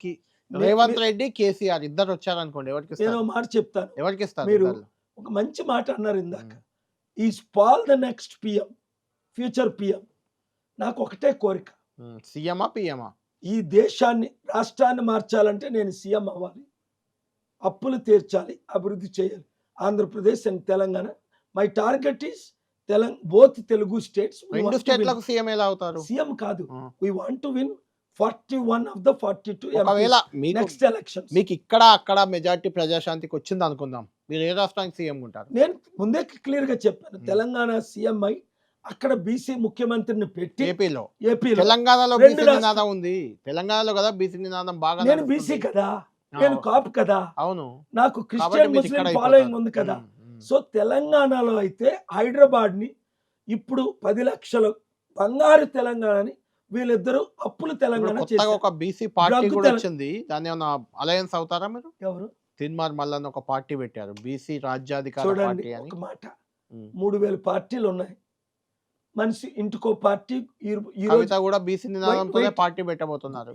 కి రేవంత్ రెడ్డి, కేసీఆర్ ఇద్దరు వచ్చారనుకోండి నేను ఎవరికిస్తారు? మాట చెప్తాను. ఎవరికిస్తారు మీరు ఇద్దరిలో? ఒక మంచి మాట అన్నారు ఇందాక. Hmm. Is Paul the next PM, future PM. నాకు ఒకటే కోరిక, సీఎమా? పీఎమా? ఈ దేశాన్ని రాష్ట్రాన్ని మార్చాలంటే నేను సీఎం అవ్వాలి, అప్పులు తీర్చాలి, అభివృద్ధి చేయాలి. Andhra Pradesh and Telangana my target is both Telugu states. రెండు స్టేట్లకు సీఎం ఎలా అవుతారు? సీఎం కాదు, ఆ. We want to win 41 of the 42 ఒకవేళ మీకు నెక్స్ట్ ఎలక్షన్స్. మీకు ఇక్కడ అక్కడ మెజారిటీ ప్రజాశాంతికి వచ్చింది అనుకుందాం, మీరు ఏ రాష్ట్రానికి సీఎం ఉంటారు? నేను ముందే క్లియర్ గా చెప్పాను, తెలంగాణ సీఎం అయి అక్కడ బీసీ ముఖ్యమంత్రిని పెట్టి ఏపీలో. ఏపీలో తెలంగాణలో రెండు బీసీ రాష్ట్రాలు. నినాదం ఉంది. తెలంగాణలో కదా బీసీ నినాదం బాగా నేను నడుస్తుంది. బీసీ కదా, నేను కాపు కదా, అవును. నాకు కాబట్టి క్రిస్టియన్ మీరు ముస్లిం ఇక్కడ ఫాలోయింగ్ అయిపోతారు. ఉంది కదా. ఉమ్. సో తెలంగాణలో అయితే హైదరాబాద్ ని ఇప్పుడు 10 లక్షల బంగారు తెలంగాణని వీళ్ళిద్దరూ అప్పులు ఇప్పుడు తెలంగాణ కొత్తగా చేశారు. ఒక బీసీ పార్టీ డ్రగ్ కూడా తెల- వచ్చింది. దాన్ని ఏమన్నా అలయన్స్ అవుతారా మీరు? ఎవరు తిన్మార్ మల్లన్న ఒక పార్టీ పెట్టారు, బీసీ రాజ్యాధికార చూడండి, పార్టీ అని. ఒక మాట, ఉమ్. 3000 పార్టీలు ఉన్నాయి, మనిషి ఇంటికో పార్టీ. ఈ రోజు కవిత కూడా బీసీ నినాదంతోనే wait. పార్టీ పెట్టబోతున్నారు.